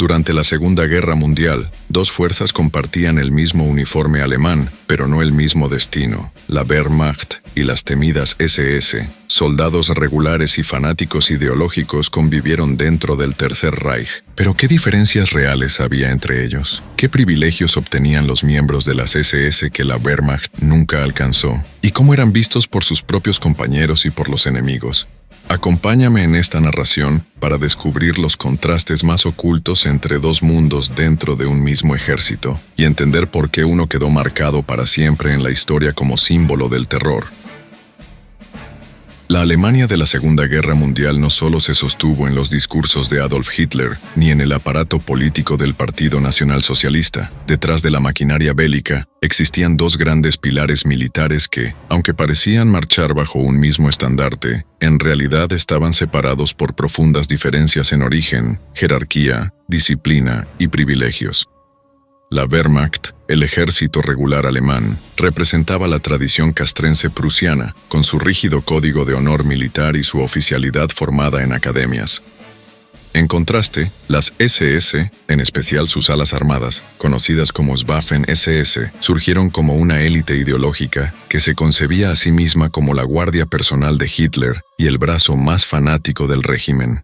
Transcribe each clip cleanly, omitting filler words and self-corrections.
Durante la Segunda Guerra Mundial, dos fuerzas compartían el mismo uniforme alemán, pero no el mismo destino: la Wehrmacht y las temidas SS. Soldados regulares y fanáticos ideológicos convivieron dentro del Tercer Reich. Pero ¿qué diferencias reales había entre ellos? ¿Qué privilegios obtenían los miembros de las SS que la Wehrmacht nunca alcanzó? ¿Y cómo eran vistos por sus propios compañeros y por los enemigos? Acompáñame en esta narración para descubrir los contrastes más ocultos entre dos mundos dentro de un mismo ejército y entender por qué uno quedó marcado para siempre en la historia como símbolo del terror. La Alemania de la Segunda Guerra Mundial no solo se sostuvo en los discursos de Adolf Hitler, ni en el aparato político del Partido Nacional Socialista. Detrás de la maquinaria bélica existían dos grandes pilares militares que, aunque parecían marchar bajo un mismo estandarte, en realidad estaban separados por profundas diferencias en origen, jerarquía, disciplina y privilegios. La Wehrmacht, el ejército regular alemán, representaba la tradición castrense prusiana, con su rígido código de honor militar y su oficialidad formada en academias. En contraste, las SS, en especial sus alas armadas, conocidas como Waffen-SS, surgieron como una élite ideológica que se concebía a sí misma como la guardia personal de Hitler y el brazo más fanático del régimen.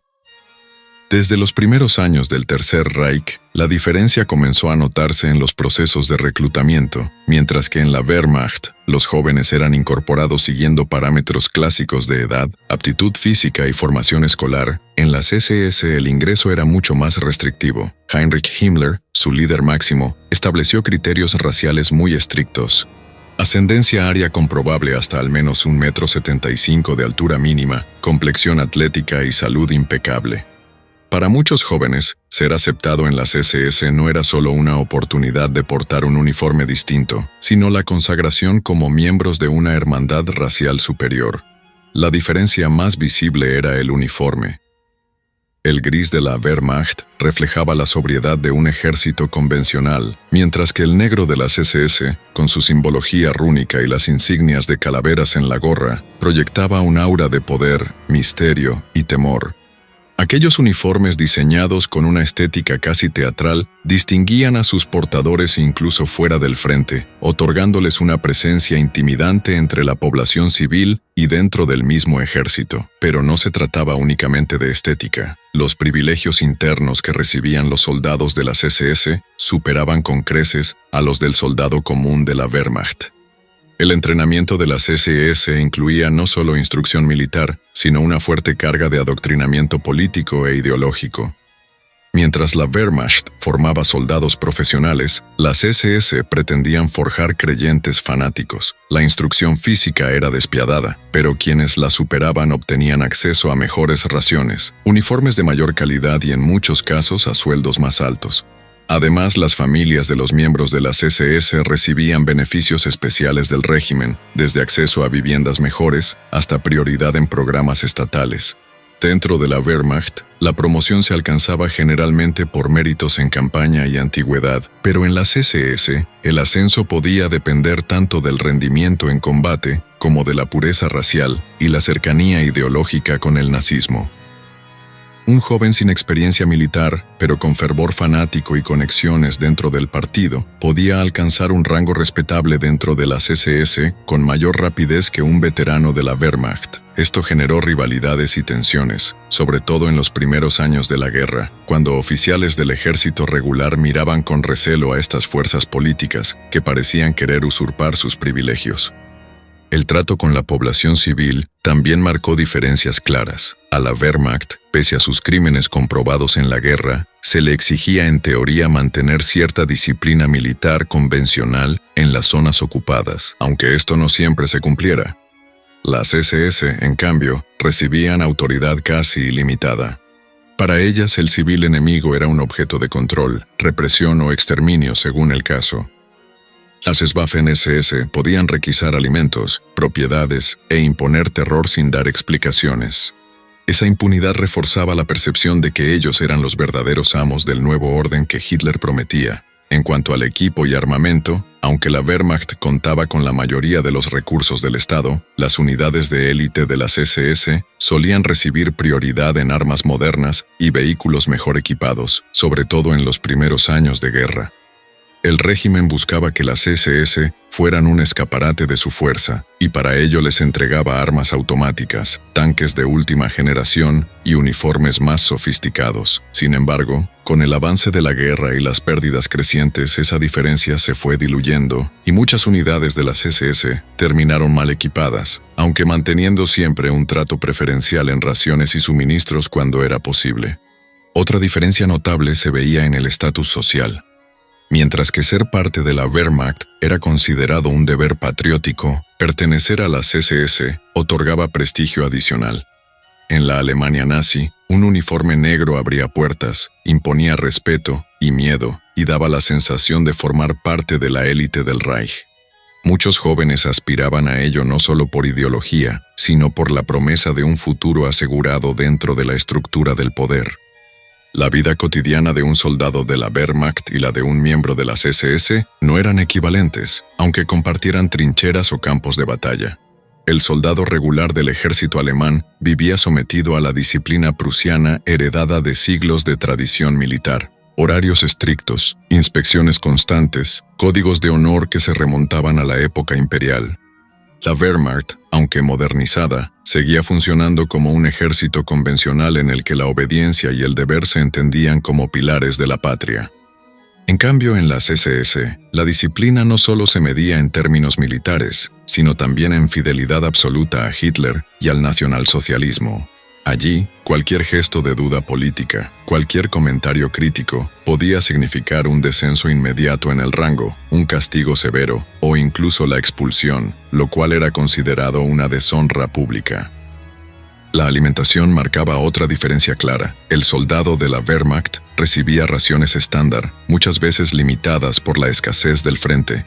Desde los primeros años del Tercer Reich, la diferencia comenzó a notarse en los procesos de reclutamiento, mientras que en la Wehrmacht, los jóvenes eran incorporados siguiendo parámetros clásicos de edad, aptitud física y formación escolar. En las SS el ingreso era mucho más restrictivo. Heinrich Himmler, su líder máximo, estableció criterios raciales muy estrictos. Ascendencia aria comprobable hasta al menos 1,75 m de altura mínima, complexión atlética y salud impecable. Para muchos jóvenes, ser aceptado en las SS no era solo una oportunidad de portar un uniforme distinto, sino la consagración como miembros de una hermandad racial superior. La diferencia más visible era el uniforme. El gris de la Wehrmacht reflejaba la sobriedad de un ejército convencional, mientras que el negro de las SS, con su simbología rúnica y las insignias de calaveras en la gorra, proyectaba un aura de poder, misterio y temor. Aquellos uniformes diseñados con una estética casi teatral distinguían a sus portadores incluso fuera del frente, otorgándoles una presencia intimidante entre la población civil y dentro del mismo ejército. Pero no se trataba únicamente de estética. Los privilegios internos que recibían los soldados de las SS superaban con creces a los del soldado común de la Wehrmacht. El entrenamiento de las SS incluía no solo instrucción militar, sino una fuerte carga de adoctrinamiento político e ideológico. Mientras la Wehrmacht formaba soldados profesionales, las SS pretendían forjar creyentes fanáticos. La instrucción física era despiadada, pero quienes la superaban obtenían acceso a mejores raciones, uniformes de mayor calidad y en muchos casos a sueldos más altos. Además, las familias de los miembros de las SS recibían beneficios especiales del régimen, desde acceso a viviendas mejores hasta prioridad en programas estatales. Dentro de la Wehrmacht, la promoción se alcanzaba generalmente por méritos en campaña y antigüedad, pero en las SS, el ascenso podía depender tanto del rendimiento en combate como de la pureza racial y la cercanía ideológica con el nazismo. Un joven sin experiencia militar, pero con fervor fanático y conexiones dentro del partido, podía alcanzar un rango respetable dentro de las SS con mayor rapidez que un veterano de la Wehrmacht. Esto generó rivalidades y tensiones, sobre todo en los primeros años de la guerra, cuando oficiales del ejército regular miraban con recelo a estas fuerzas políticas que parecían querer usurpar sus privilegios. El trato con la población civil también marcó diferencias claras. A la Wehrmacht, pese a sus crímenes comprobados en la guerra, se le exigía en teoría mantener cierta disciplina militar convencional en las zonas ocupadas, aunque esto no siempre se cumpliera. Las SS, en cambio, recibían autoridad casi ilimitada. Para ellas, el civil enemigo era un objeto de control, represión o exterminio según el caso. Las Waffen-SS podían requisar alimentos, propiedades e imponer terror sin dar explicaciones. Esa impunidad reforzaba la percepción de que ellos eran los verdaderos amos del nuevo orden que Hitler prometía. En cuanto al equipo y armamento, aunque la Wehrmacht contaba con la mayoría de los recursos del Estado, las unidades de élite de las SS solían recibir prioridad en armas modernas y vehículos mejor equipados, sobre todo en los primeros años de guerra. El régimen buscaba que las SS fueran un escaparate de su fuerza, y para ello les entregaba armas automáticas, tanques de última generación y uniformes más sofisticados. Sin embargo, con el avance de la guerra y las pérdidas crecientes, esa diferencia se fue diluyendo, y muchas unidades de las SS terminaron mal equipadas, aunque manteniendo siempre un trato preferencial en raciones y suministros cuando era posible. Otra diferencia notable se veía en el estatus social. Mientras que ser parte de la Wehrmacht era considerado un deber patriótico, pertenecer a las SS otorgaba prestigio adicional. En la Alemania nazi, un uniforme negro abría puertas, imponía respeto y miedo, y daba la sensación de formar parte de la élite del Reich. Muchos jóvenes aspiraban a ello no solo por ideología, sino por la promesa de un futuro asegurado dentro de la estructura del poder. La vida cotidiana de un soldado de la Wehrmacht y la de un miembro de las SS no eran equivalentes, aunque compartieran trincheras o campos de batalla. El soldado regular del ejército alemán vivía sometido a la disciplina prusiana heredada de siglos de tradición militar, horarios estrictos, inspecciones constantes, códigos de honor que se remontaban a la época imperial. La Wehrmacht, aunque modernizada, seguía funcionando como un ejército convencional en el que la obediencia y el deber se entendían como pilares de la patria. En cambio, en las SS, la disciplina no solo se medía en términos militares, sino también en fidelidad absoluta a Hitler y al nacionalsocialismo. Allí, cualquier gesto de duda política, cualquier comentario crítico, podía significar un descenso inmediato en el rango, un castigo severo o incluso la expulsión, lo cual era considerado una deshonra pública. La alimentación marcaba otra diferencia clara. El soldado de la Wehrmacht recibía raciones estándar, muchas veces limitadas por la escasez del frente.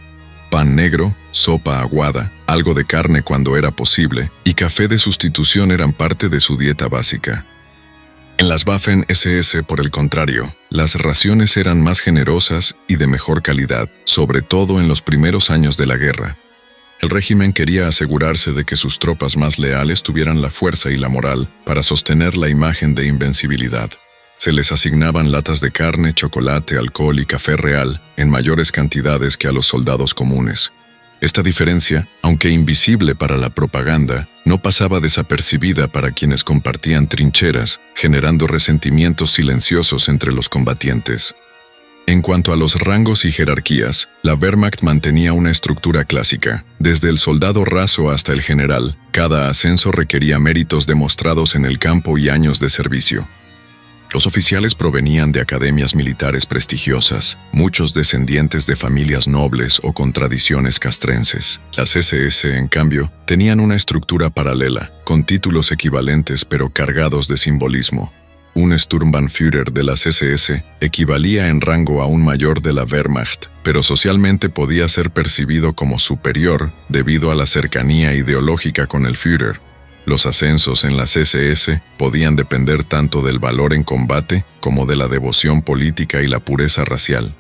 Pan negro, sopa aguada, algo de carne cuando era posible, y café de sustitución eran parte de su dieta básica. En las Waffen-SS, por el contrario, las raciones eran más generosas y de mejor calidad, sobre todo en los primeros años de la guerra. El régimen quería asegurarse de que sus tropas más leales tuvieran la fuerza y la moral para sostener la imagen de invencibilidad. Se les asignaban latas de carne, chocolate, alcohol y café real en mayores cantidades que a los soldados comunes. Esta diferencia, aunque invisible para la propaganda, no pasaba desapercibida para quienes compartían trincheras, generando resentimientos silenciosos entre los combatientes. En cuanto a los rangos y jerarquías, la Wehrmacht mantenía una estructura clásica. Desde el soldado raso hasta el general, cada ascenso requería méritos demostrados en el campo y años de servicio. Los oficiales provenían de academias militares prestigiosas, muchos descendientes de familias nobles o con tradiciones castrenses. Las SS, en cambio, tenían una estructura paralela, con títulos equivalentes pero cargados de simbolismo. Un Sturmbannführer de las SS equivalía en rango a un mayor de la Wehrmacht, pero socialmente podía ser percibido como superior debido a la cercanía ideológica con el Führer. Los ascensos en las SS podían depender tanto del valor en combate como de la devoción política y la pureza racial.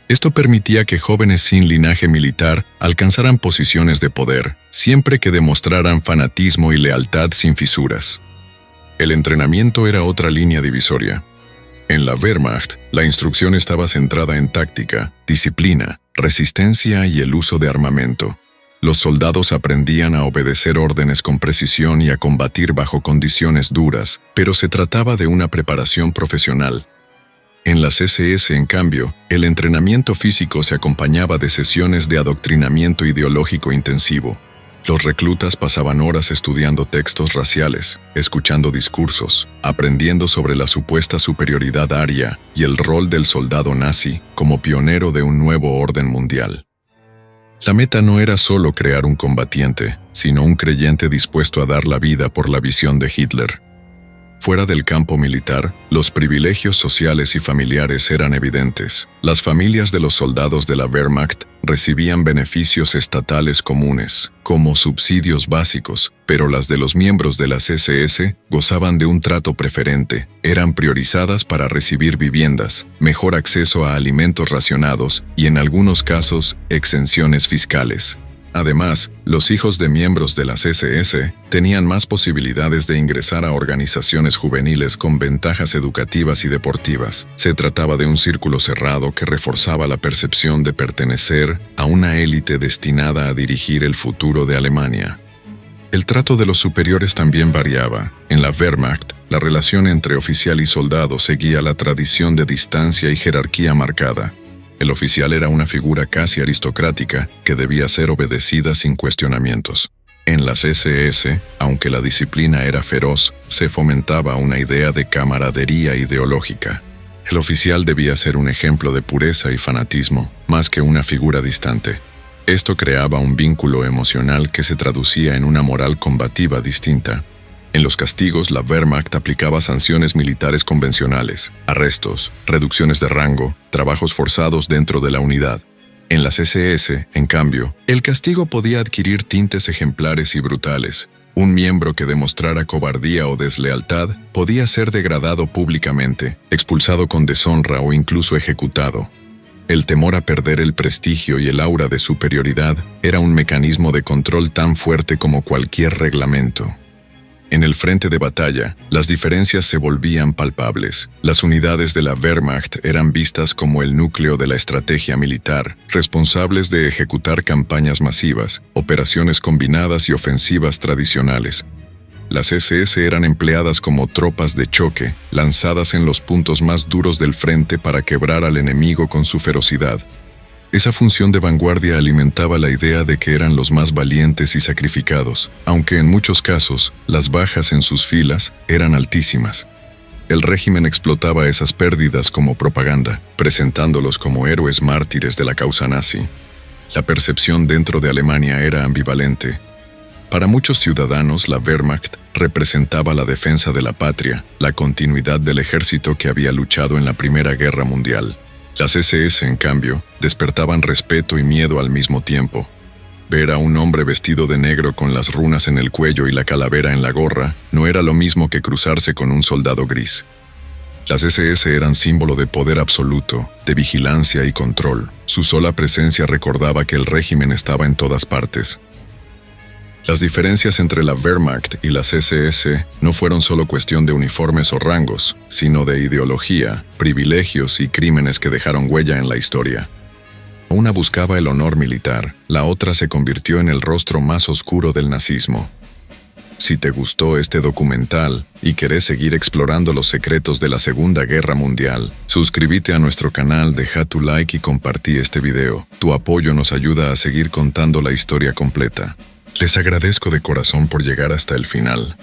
Esto permitía que jóvenes sin linaje militar alcanzaran posiciones de poder, siempre que demostraran fanatismo y lealtad sin fisuras. El entrenamiento era otra línea divisoria. En la Wehrmacht, la instrucción estaba centrada en táctica, disciplina, resistencia y el uso de armamento. Los soldados aprendían a obedecer órdenes con precisión y a combatir bajo condiciones duras, pero se trataba de una preparación profesional. En las SS, en cambio, el entrenamiento físico se acompañaba de sesiones de adoctrinamiento ideológico intensivo. Los reclutas pasaban horas estudiando textos raciales, escuchando discursos, aprendiendo sobre la supuesta superioridad aria y el rol del soldado nazi como pionero de un nuevo orden mundial. La meta no era solo crear un combatiente, sino un creyente dispuesto a dar la vida por la visión de Hitler. Fuera del campo militar, los privilegios sociales y familiares eran evidentes. Las familias de los soldados de la Wehrmacht recibían beneficios estatales comunes, como subsidios básicos, pero las de los miembros de las SS gozaban de un trato preferente, eran priorizadas para recibir viviendas, mejor acceso a alimentos racionados y, en algunos casos, exenciones fiscales. Además, los hijos de miembros de las SS tenían más posibilidades de ingresar a organizaciones juveniles con ventajas educativas y deportivas. Se trataba de un círculo cerrado que reforzaba la percepción de pertenecer a una élite destinada a dirigir el futuro de Alemania. El trato de los superiores también variaba. En la Wehrmacht, la relación entre oficial y soldado seguía la tradición de distancia y jerarquía marcada. El oficial era una figura casi aristocrática que debía ser obedecida sin cuestionamientos. En las SS, aunque la disciplina era feroz, se fomentaba una idea de camaradería ideológica. El oficial debía ser un ejemplo de pureza y fanatismo, más que una figura distante. Esto creaba un vínculo emocional que se traducía en una moral combativa distinta. En los castigos, la Wehrmacht aplicaba sanciones militares convencionales, arrestos, reducciones de rango, trabajos forzados dentro de la unidad. En las SS, en cambio, el castigo podía adquirir tintes ejemplares y brutales. Un miembro que demostrara cobardía o deslealtad podía ser degradado públicamente, expulsado con deshonra o incluso ejecutado. El temor a perder el prestigio y el aura de superioridad era un mecanismo de control tan fuerte como cualquier reglamento. En el frente de batalla, las diferencias se volvían palpables. Las unidades de la Wehrmacht eran vistas como el núcleo de la estrategia militar, responsables de ejecutar campañas masivas, operaciones combinadas y ofensivas tradicionales. Las SS eran empleadas como tropas de choque, lanzadas en los puntos más duros del frente para quebrar al enemigo con su ferocidad. Esa función de vanguardia alimentaba la idea de que eran los más valientes y sacrificados, aunque en muchos casos las bajas en sus filas eran altísimas. El régimen explotaba esas pérdidas como propaganda, presentándolos como héroes mártires de la causa nazi. La percepción dentro de Alemania era ambivalente. Para muchos ciudadanos, la Wehrmacht representaba la defensa de la patria, la continuidad del ejército que había luchado en la Primera Guerra Mundial. Las SS, en cambio, despertaban respeto y miedo al mismo tiempo. Ver a un hombre vestido de negro con las runas en el cuello y la calavera en la gorra no era lo mismo que cruzarse con un soldado gris. Las SS eran símbolo de poder absoluto, de vigilancia y control. Su sola presencia recordaba que el régimen estaba en todas partes. Las diferencias entre la Wehrmacht y las SS no fueron solo cuestión de uniformes o rangos, sino de ideología, privilegios y crímenes que dejaron huella en la historia. Una buscaba el honor militar, la otra se convirtió en el rostro más oscuro del nazismo. Si te gustó este documental y querés seguir explorando los secretos de la Segunda Guerra Mundial, suscríbete a nuestro canal, deja tu like y compartí este video. Tu apoyo nos ayuda a seguir contando la historia completa. Les agradezco de corazón por llegar hasta el final.